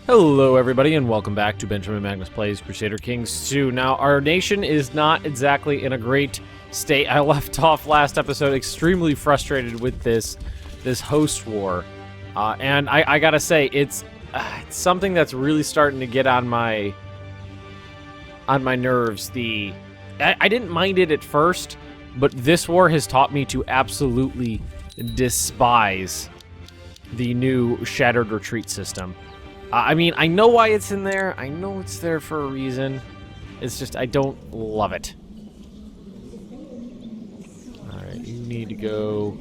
Hello everybody and welcome back to Benjamin Magnus Plays Crusader Kings II. Now, our nation is not exactly in a great state. I left off last episode extremely frustrated with this host war. And I gotta say, it's something that's really starting to get on my nerves. I didn't mind it at first, but this war has taught me to absolutely despise the new Shattered Retreat system. I mean, I know why it's in there. I know it's there for a reason. It's just, I don't love it. Alright, you need to go...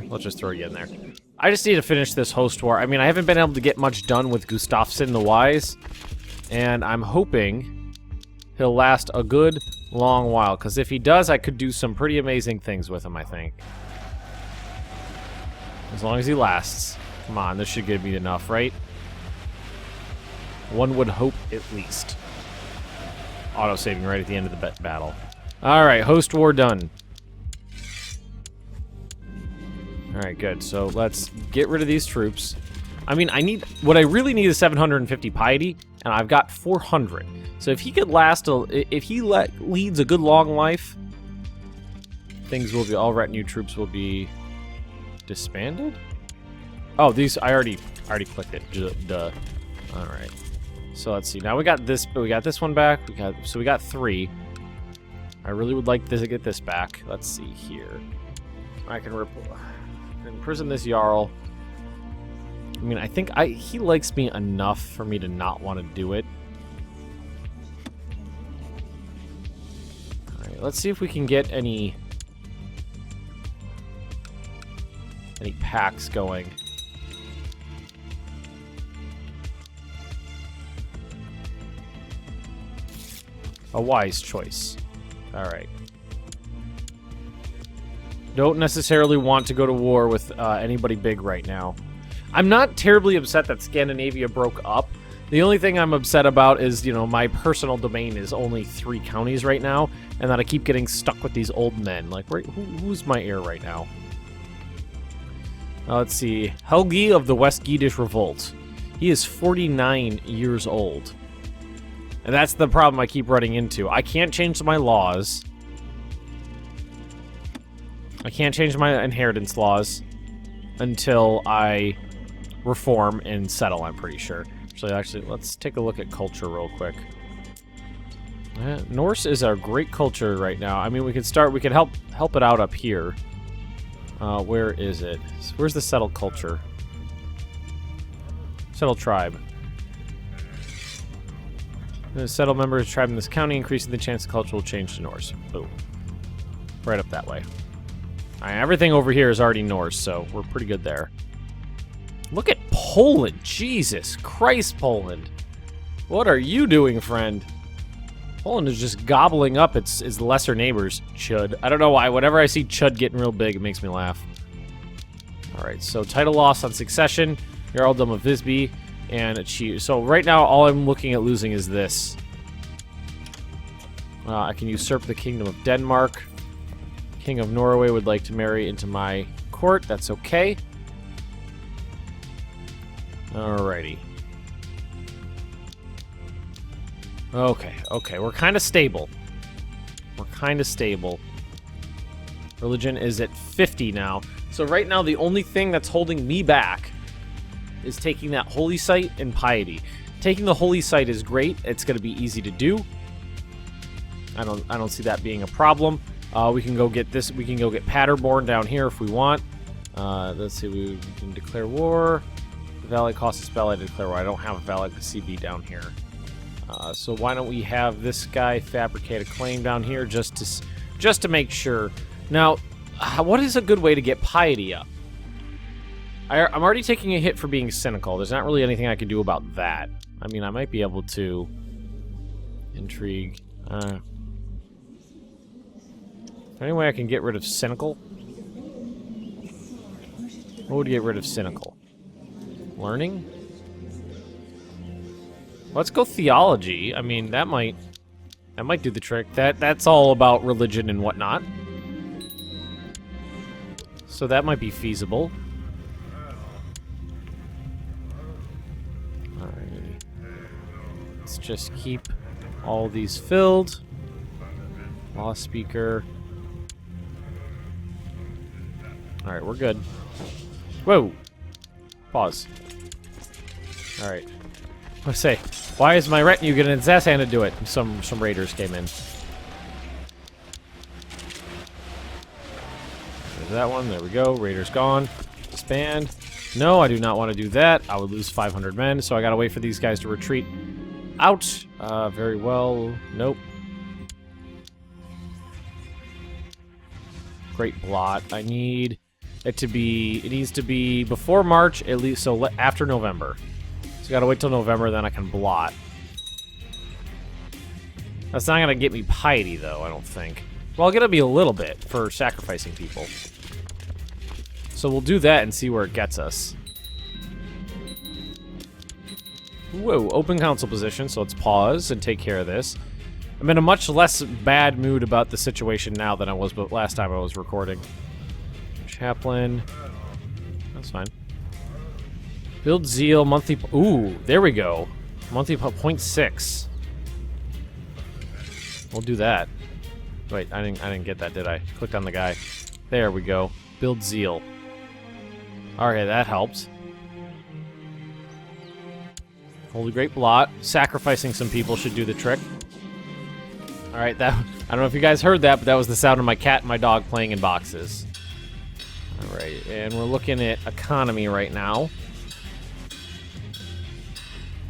let's just throw you in there. I just need to finish this host war. I mean, I haven't been able to get much done with Gustafsson the Wise, and I'm hoping he'll last a good long while, because if he does, I could do some pretty amazing things with him, I think. As long as he lasts. Come on, this should give me enough, right? One would hope at least. Auto-saving right at the end of the battle. Alright, host war done. Alright, good. So let's get rid of these troops. I mean, what I really need is 750 piety, and I've got 400. So if he could last, if he leads a good long life, things will be, all retinue troops will be disbanded? Oh, these, I already clicked it. Duh. Alright. So let's see. Now we got this one back. So we got 3. I really would like to get this back. Let's see here. I can imprison this Jarl. I mean, I think he likes me enough for me to not want to do it. Alright, let's see if we can get any packs going. A wise choice. Alright. Don't necessarily want to go to war with anybody big right now. I'm not terribly upset that Scandinavia broke up. The only thing I'm upset about is, you know, my personal domain is only 3 counties right now, and that I keep getting stuck with these old men. Like, right, who's my heir right now? Let's see. Helgi of the West Gedish Revolt. He is 49 years old. And that's the problem I keep running into. I can't change my laws. I can't change my inheritance laws until I reform and settle, I'm pretty sure. Actually, let's take a look at culture real quick. Norse is a great culture right now. I mean, we could help it out up here. Where is it? Where's the settled culture? Settled tribe. The settled member of a tribe in this county, increasing the chance the culture will change to Norse. Boom. Right up that way. Alright, everything over here is already Norse, so we're pretty good there. Look at Poland! Jesus Christ, Poland! What are you doing, friend? Poland is just gobbling up its lesser neighbors. Chud. I don't know why. Whenever I see Chud getting real big, it makes me laugh. Alright, so title loss on succession. Jarldom of Visby. And achieve. So right now, all I'm looking at losing is this. I can usurp the Kingdom of Denmark. King of Norway would like to marry into my court. That's okay. Alrighty. Okay. We're kind of stable. Religion is at 50 now. So right now, the only thing that's holding me back is taking that holy site and piety. Taking the holy site is great. It's going to be easy to do. I don't see that being a problem. We can go get this. We can go get Paderborn down here if we want. Let's see. We can declare war. The Valley costs us Valley to declare war. I don't have a Valley CB down here. So why don't we have this guy fabricate a claim down here just to make sure. Now, what is a good way to get piety up? I'm already taking a hit for being cynical. There's not really anything I can do about that. I mean, I might be able to... Intrigue. Any way I can get rid of cynical? What would get rid of cynical? Learning? Let's go theology. I mean, that might do the trick. That's all about religion and whatnot. So that might be feasible. Let's just keep all these filled. Law speaker. Alright, we're good. Whoa! Pause. Alright. Let's say, why is my retinue getting its ass handed to it? Some raiders came in. There's that one. There we go. Raiders gone. Disband. No, I do not want to do that. I would lose 500 men, so I gotta wait for these guys to retreat out. Very well. Nope. Great blot. I need it to be... It needs to be before March, at least, so after November. So gotta wait till November, then I can blot. That's not gonna get me piety, though, I don't think. Well, I'll get me a little bit for sacrificing people. So we'll do that and see where it gets us. Whoa, open council position, so let's pause and take care of this. I'm in a much less bad mood about the situation now than I was last time I was recording. Chaplain. That's fine. Build zeal, monthly... Ooh, there we go. Monthly 0.6. We'll do that. Wait, I didn't get that, did I? Clicked on the guy. There we go. Build zeal. Alright, that helps. Holy Great Blot. Sacrificing some people should do the trick. Alright, that... I don't know if you guys heard that, but that was the sound of my cat and my dog playing in boxes. Alright, and we're looking at economy right now.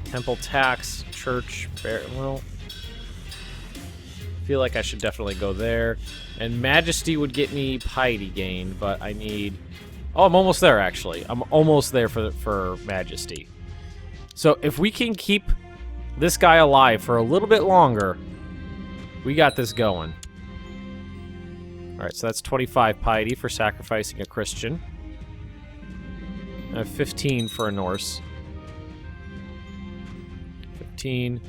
Temple tax, church, well... I feel like I should definitely go there. And Majesty would get me piety gain, but I need... Oh, I'm almost there, actually. I'm almost there for Majesty. So if we can keep this guy alive for a little bit longer, we got this going. Alright, so that's 25 piety for sacrificing a Christian. I have 15 for a Norse. 15.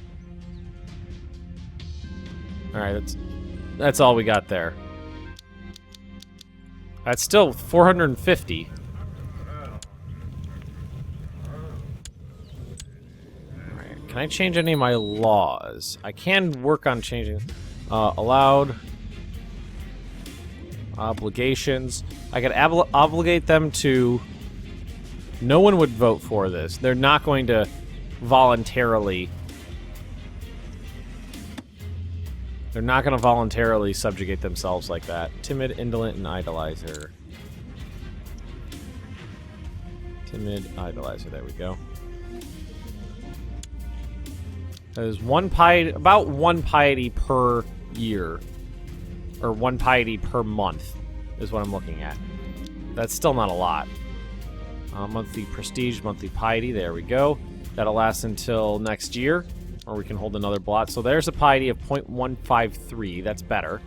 Alright, that's all we got there. That's still 450. Alright, can I change any of my laws? I can work on changing... allowed... Obligations. I could obligate them to... No one would vote for this. They're not going to voluntarily... They're not going to voluntarily subjugate themselves like that. Timid, indolent, and idolizer. Timid, idolizer. There we go. There's one piety, about one piety per year. Or one piety per month is what I'm looking at. That's still not a lot. Monthly prestige, monthly piety. There we go. That'll last until next year. Or we can hold another blot. So there's a piety of 0.153. That's better.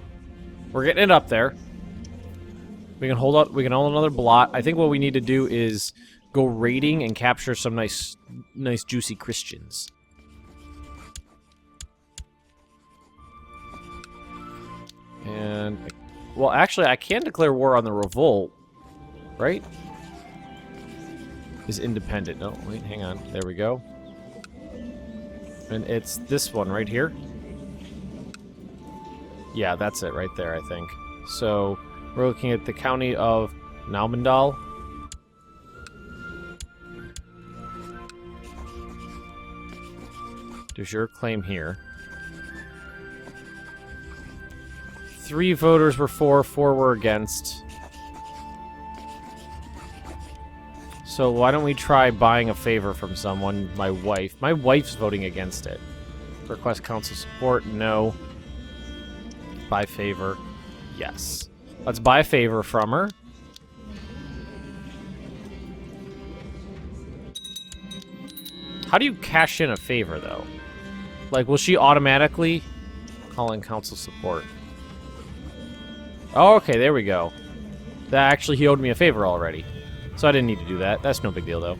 We're getting it up there. We can hold out. We can hold another blot. I think what we need to do is go raiding and capture some nice juicy Christians. And well, actually, I can declare war on the revolt, right? Is independent. No, wait, hang on. There we go. And it's this one right here. Yeah, that's it right there, I think. So, we're looking at the county of Naumendal. Does your claim here. 3 voters were for, 4 were against. So why don't we try buying a favor from someone? My wife. My wife's voting against it. Request council support? No. Buy favor? Yes. Let's buy a favor from her. How do you cash in a favor, though? Like, will she automatically call in council support? Oh, okay, there we go. That actually, he owed me a favor already. So I didn't need to do that. That's no big deal, though.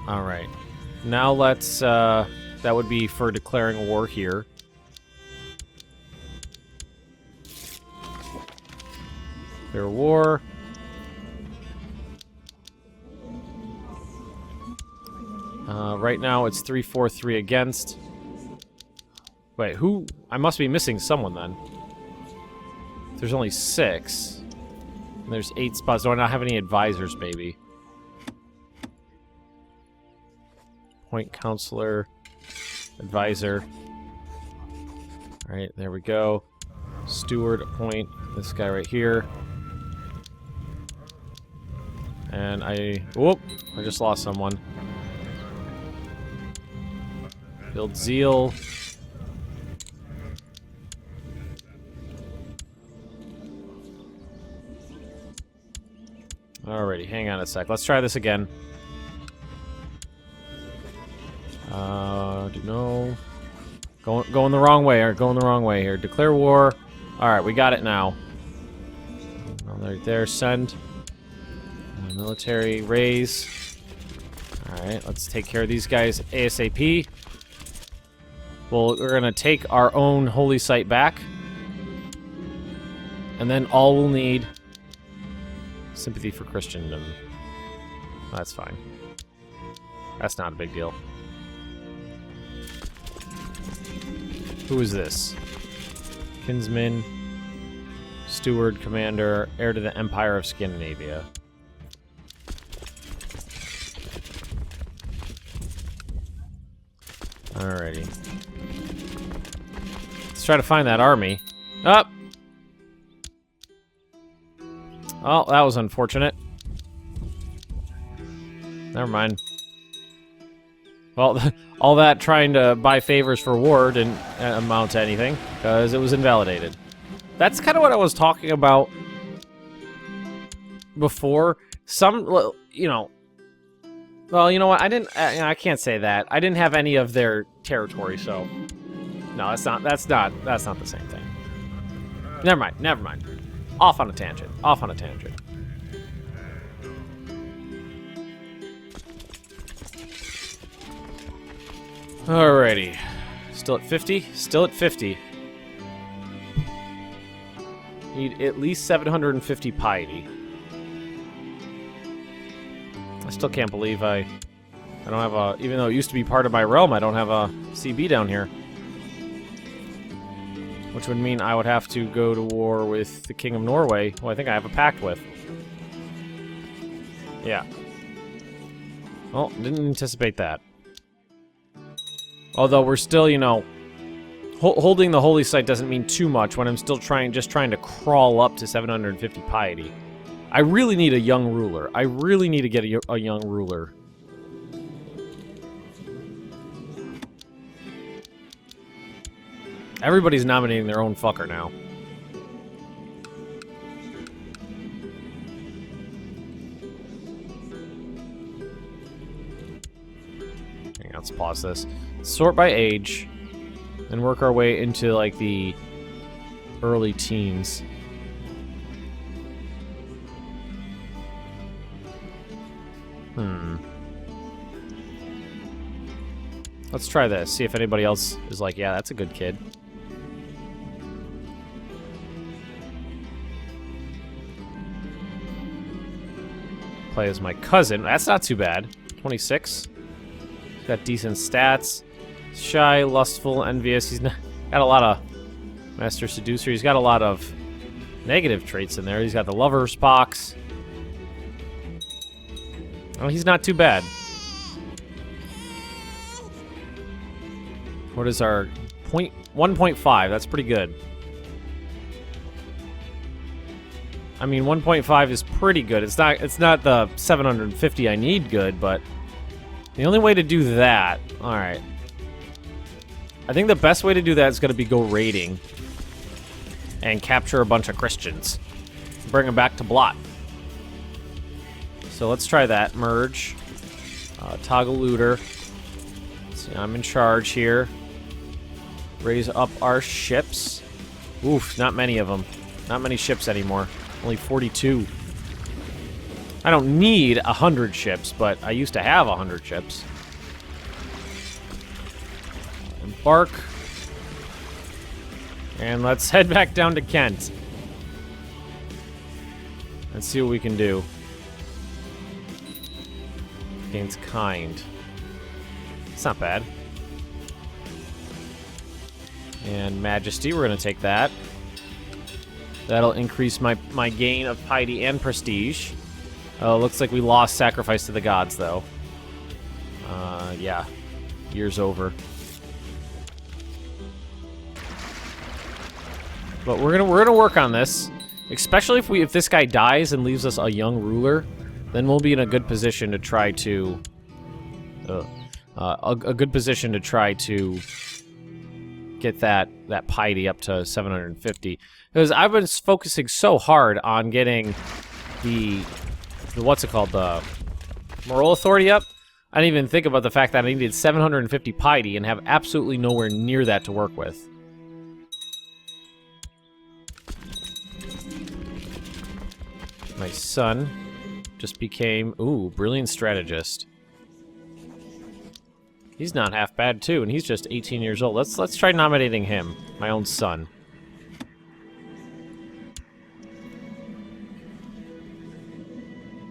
Alright. Now let's, that would be for declaring war here. Declare war. Right now it's 3-4-3 against. Wait, who? I must be missing someone then. There's only 6. And there's 8 spots. Do I not have any advisors, maybe? Point counselor. Advisor. Alright, there we go. Steward, appoint this guy right here. And whoop! I just lost someone. Build zeal. Alrighty, hang on a sec. Let's try this again. No. Going the wrong way, or going the wrong way here. Declare war. Alright, we got it now. Right there, send. Military, raise. Alright, let's take care of these guys ASAP. Well, we're gonna take our own holy site back. And then all we'll need... sympathy for Christendom. That's fine. That's not a big deal. Who is this? Kinsman, Steward, Commander, heir to the Empire of Scandinavia. Alrighty. Let's try to find that army. Up! Oh, that was unfortunate. Never mind. Well, all that trying to buy favors for war didn't amount to anything, because it was invalidated. That's kind of what I was talking about before. Some, you know... Well, you know what? I can't say that. I didn't have any of their territory, so... No, that's not the same thing. Never mind. Off on a tangent. Alrighty. Still at 50? Still at 50. Need at least 750 piety. I still can't believe I don't have a... Even though it used to be part of my realm, I don't have a CB down here. Which would mean I would have to go to war with the King of Norway, who I think I have a pact with. Yeah. Well, didn't anticipate that. Although we're still, you know, holding the holy site doesn't mean too much when I'm still just trying to crawl up to 750 piety. I really need a young ruler. I really need to get a young ruler. Everybody's nominating their own fucker now. Hang on, let's pause this. Sort by age, and work our way into, like, the early teens. Let's try this. See if anybody else is like, yeah, that's a good kid. Play as my cousin. That's not too bad. 26. He's got decent stats. Shy, lustful, envious. He's got a lot of master seducer. He's got a lot of negative traits in there. He's got the lover's pox. Oh, he's not too bad. What is our 1.5? That's pretty good. I mean, 1.5 is pretty good. It's not the 750 I need good, but the only way to do that... Alright. I think the best way to do that is going to be go raiding and capture a bunch of Christians. Bring them back to Blot. So let's try that. Merge. Toggle looter. See, I'm in charge here. Raise up our ships. Oof, not many of them. Not many ships anymore. Only 42. I don't need 100 ships, but I used to have 100 ships. Embark. And let's head back down to Kent. Let's see what we can do. Gains kind. not bad. And Majesty, we're going to take that. That'll increase my gain of Piety and Prestige. Looks like we lost Sacrifice to the Gods, though. Yeah. Year's over. But we're gonna work on this. Especially if this guy dies and leaves us a young ruler, then we'll be in a good position to try to... a good position to try to get that Piety up to 750. Because I've been focusing so hard on getting the what's it called, the moral authority up. I didn't even think about the fact that I needed 750 Piety and have absolutely nowhere near that to work with. My son just became, ooh, brilliant strategist. He's not half bad too, and he's just 18 years old. Let's try nominating him, my own son.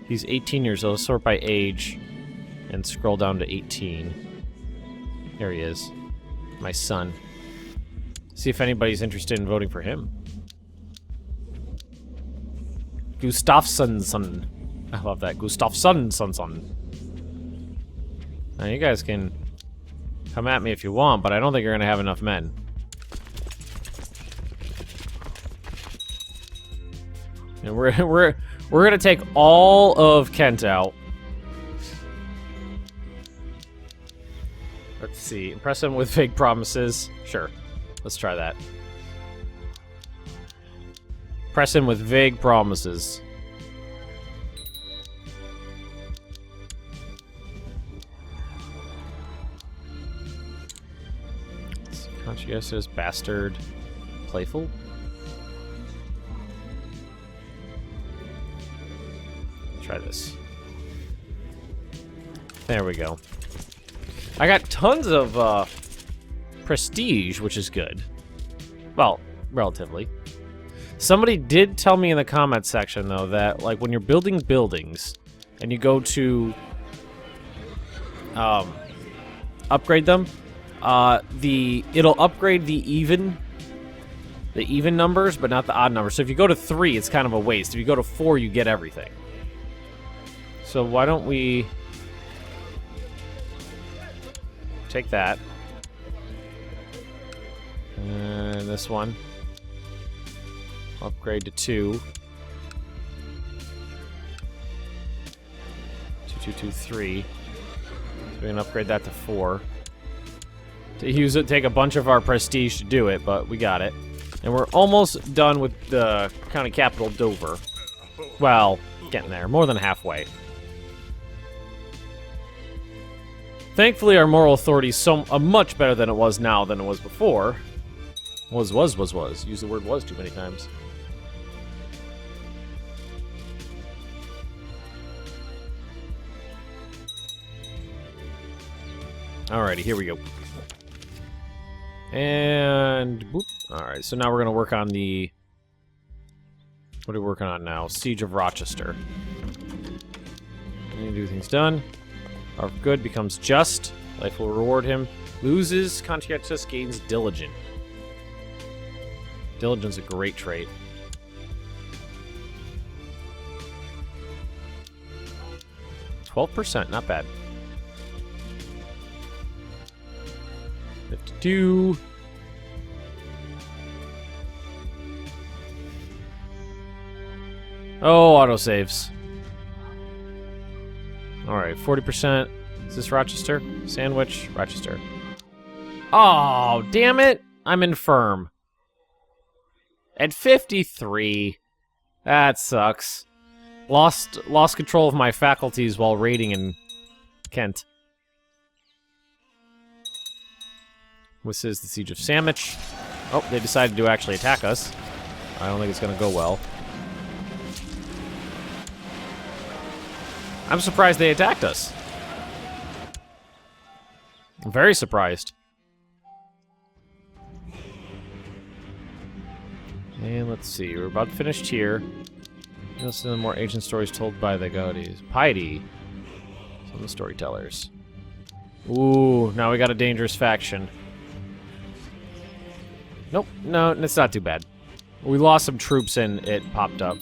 He's 18 years old. Let's sort by age and scroll down to 18. There he is. My son. See if anybody's interested in voting for him. Gustafsson. I love that. Gustafsson. Now you guys can come at me if you want, but I don't think you're gonna have enough men. And we're gonna take all of Kent out. Let's see. Impress him with fake promises. Sure. Let's try that. Press him with vague promises. Conscientious, bastard, playful. Try this. There we go. I got tons of prestige, which is good. Well, relatively. Somebody did tell me in the comments section, though, that like when you're building buildings and you go to upgrade them, it'll upgrade the even numbers, but not the odd numbers. So if you go to 3, it's kind of a waste. If you go to 4, you get everything. So why don't we take that and this one. Upgrade to 2. 2, 2, 2, 3. So we can upgrade that to 4. To use it, take a bunch of our prestige to do it, but we got it. And we're almost done with the county capital, Dover. Well, getting there. More than halfway. Thankfully, our moral authority is much better than it was now than it was before. Was. Use the word was too many times. Alrighty, here we go. And boop. Alright, so now we're gonna work on the... What are we working on now? Siege of Rochester. We need to do things done. Our good becomes just. Life will reward him. Loses, conscientious, gains diligent. Diligence is a great trait. %, not bad. 52. Oh, autosaves. Alright, 40%. Is this Rochester? Sandwich, Rochester. Oh, damn it! I'm infirm. At 53. That sucks. Lost control of my faculties while raiding in Kent. This is the Siege of Sandwich. Oh, they decided to actually attack us. I don't think it's gonna go well. I'm surprised they attacked us. I'm very surprised. And let's see, we're about finished here. Listen to the more ancient stories told by the Gaudis. Piety. Some of the storytellers. Ooh, now we got a dangerous faction. Nope, no, it's not too bad. We lost some troops and it popped up.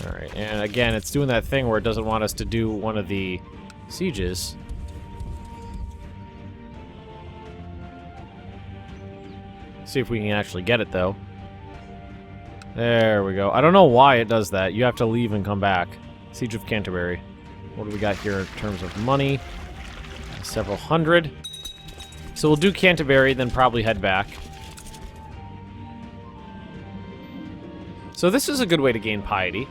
Alright, and again, it's doing that thing where it doesn't want us to do one of the sieges. See if we can actually get it, though. There we go. I don't know why it does that. You have to leave and come back. Siege of Canterbury. What do we got here in terms of money? Several hundred. So we'll do Canterbury, then probably head back. So this is a good way to gain piety.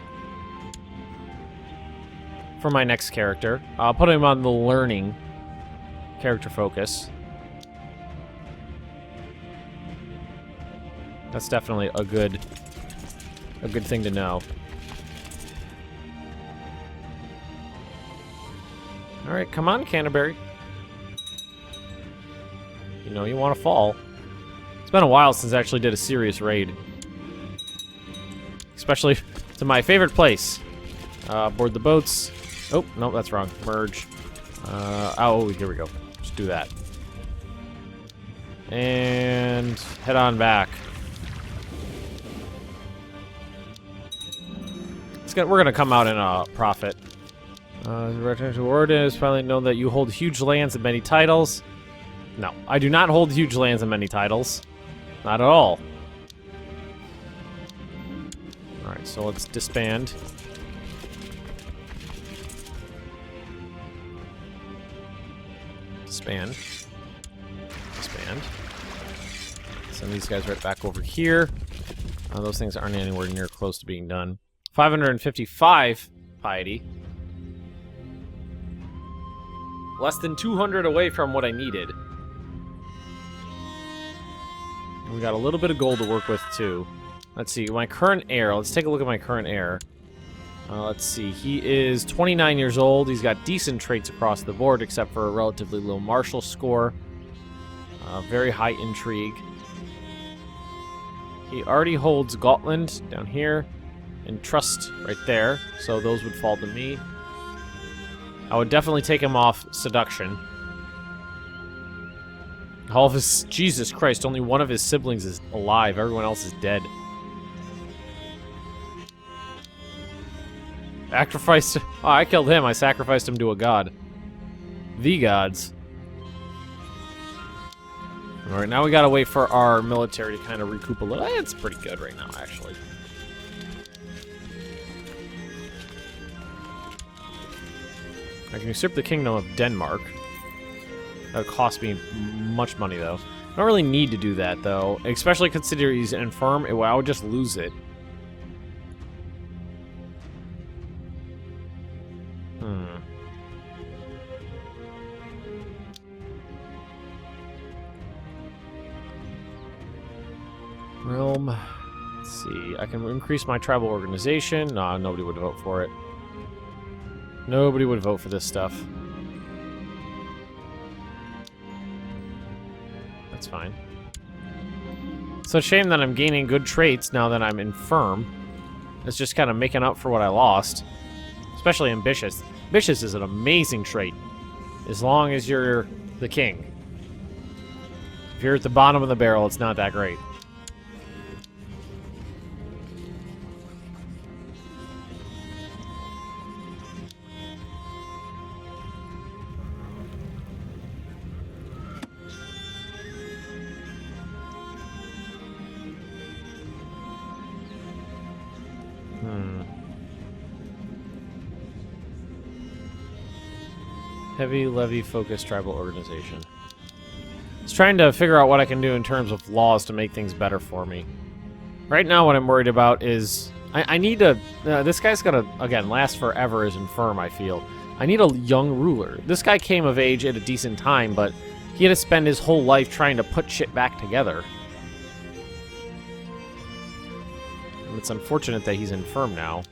For my next character. I'll put him on the learning character focus. That's definitely a good thing to know. Alright, come on, Canterbury. You know you want to fall. It's been a while since I actually did a serious raid. Especially to my favorite place. Board the boats. Oh, no, that's wrong. Merge. Oh, here we go. Just do that. And head on back. We're gonna come out in a profit. Return to Order is finally known that you hold huge lands and many titles. No, I do not hold huge lands and many titles. Not at all. Alright, so let's disband. Disband. Disband. Send these guys right back over here. Those things aren't anywhere near close to being done. 555 piety. Less than 200 away from what I needed. We got a little bit of gold to work with, too. Let's see, my current heir. Let's take a look at my current heir. Let's see, he is 29 years old. He's got decent traits across the board, except for a relatively low martial score. Very high intrigue. He already holds Gotland down here. And trust right there, so those would fall to me. I would definitely take him off seduction. All of his... Jesus Christ, only one of his siblings is alive. Everyone else is dead. Sacrificed... Oh, I killed him. I sacrificed him to a god. The gods. Alright, now we gotta wait for our military to kind of recoup a little. It's pretty good right now, actually. I can usurp the kingdom of Denmark. That would cost me much money, though. I don't really need to do that, though. Especially considering he's infirm. I would just lose it. Realm. Let's see. I can increase my tribal organization. Nah, nobody would vote for it. Nobody would vote for this stuff. That's fine. It's a shame that I'm gaining good traits now that I'm infirm. It's just kind of making up for what I lost. Especially ambitious. Ambitious is an amazing trait. As long as you're the king. If you're at the bottom of the barrel, it's not that great. Heavy levy focused tribal organization. Just trying to figure out what I can do in terms of laws to make things better for me. Right now what I'm worried about is... I need to... this guy's gonna, again, last forever as infirm, I feel. I need a young ruler. This guy came of age at a decent time, but he had to spend his whole life trying to put shit back together. And it's unfortunate that he's infirm now.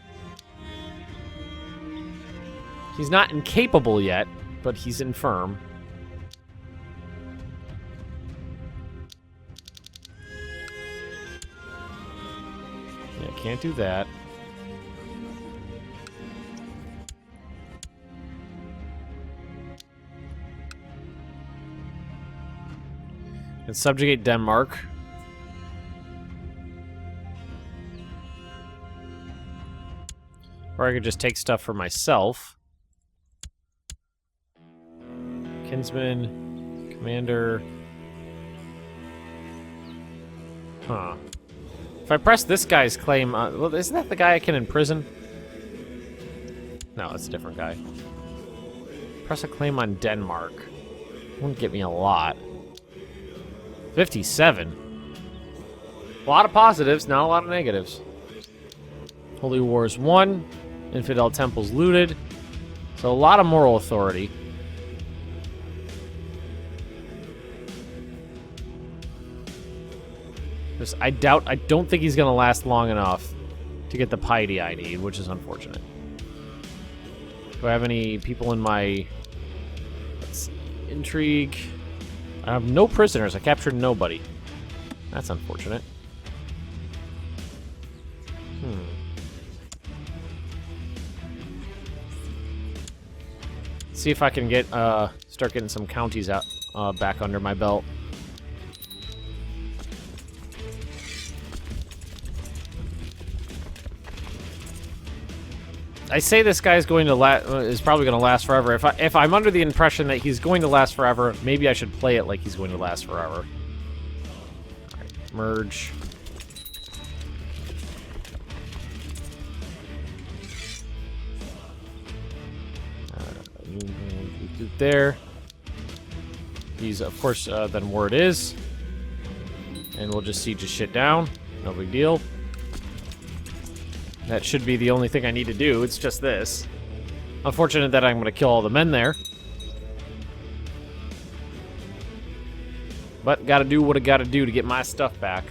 He's not incapable yet, but he's infirm. Yeah, can't do that. And subjugate Denmark. Or I could just take stuff for myself. Kinsman, commander. Huh. If I press this guy's claim, well, isn't that the guy I can imprison? No, that's a different guy. Press a claim on Denmark. Wouldn't get me a lot. 57. A lot of positives, not a lot of negatives. Holy Wars 1. Infidel temples looted. So a lot of moral authority. I don't think he's going to last long enough to get the piety I need, which is unfortunate. Do I have any people in my... Let's see, intrigue? I have no prisoners. I captured nobody. That's unfortunate. See if I can get start getting some counties out back under my belt. I say this guy's going to is probably going to last forever. If I'm under the impression that he's going to last forever, maybe I should play it like he's going to last forever. All right, merge. There. He's of course then where it is, and we'll just siege his shit down. No big deal. That should be the only thing I need to do. It's just this. Unfortunate that I'm going to kill all the men there. But gotta do what I gotta do to get my stuff back.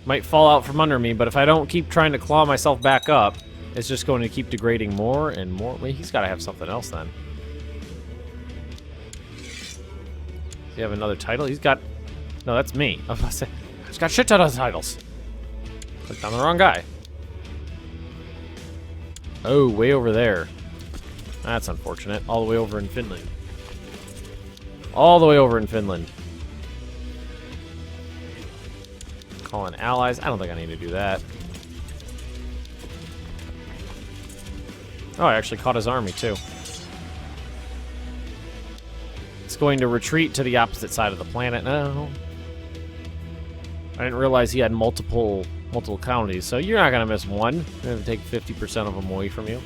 Might fall out from under me, but if I don't keep trying to claw myself back up, it's just going to keep degrading more and more. Well, he's gotta have something else then. Does he have another title? He's got... No, that's me. I was about to say... He's got shit ton of titles. Clicked on the wrong guy. Oh, way over there. That's unfortunate. All the way over in Finland. All the way over in Finland. Calling allies. I don't think I need to do that. Oh, I actually caught his army, too. It's going to retreat to the opposite side of the planet now. I didn't realize he had multiple counties, so you're not going to miss one. You're going to take 50% of them away from you.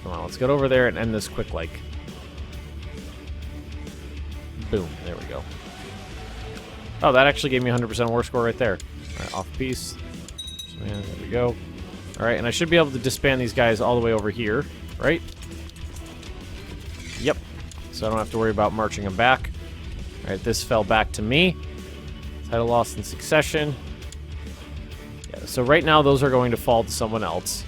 Come on, let's get over there and end this quick like. Boom, there we go. Oh, that actually gave me 100% war score right there. Alright, off piece. So, yeah, there we go. Alright, and I should be able to disband these guys all the way over here, right? Yep. So I don't have to worry about marching them back. Alright, this fell back to me. Title lost in succession. Yeah, so right now those are going to fall to someone else.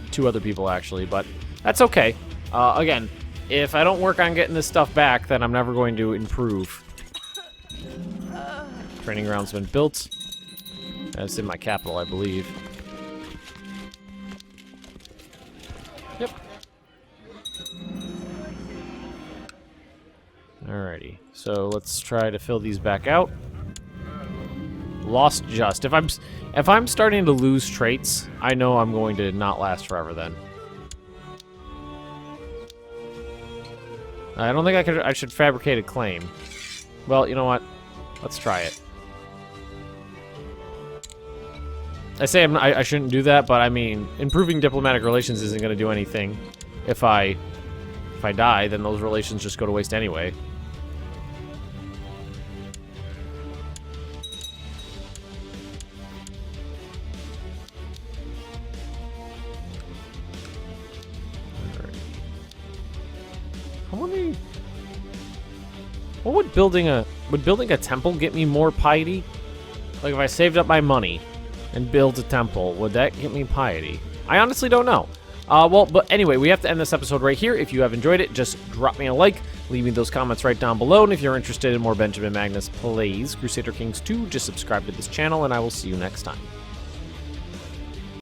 2 other people, actually, but that's okay. Again, if I don't work on getting this stuff back, then I'm never going to improve. Training ground's been built. That's in my capital, I believe. Yep. Alrighty, so let's try to fill these back out. Lost just. If I'm starting to lose traits, I know I'm going to not last forever then. I don't think I should fabricate a claim. Well, you know what? Let's try it. I say I shouldn't do that, but I mean, improving diplomatic relations isn't going to do anything. If I die, then those relations just go to waste anyway. What would building a temple get me more piety? Like if I saved up my money and built a temple, would that get me piety? I honestly don't know. But anyway, we have to end this episode right here. If you have enjoyed it, just drop me a like, leave me those comments right down below, and if you're interested in more Benjamin Magnus plays Crusader Kings II, just subscribe to this channel, and I will see you next time.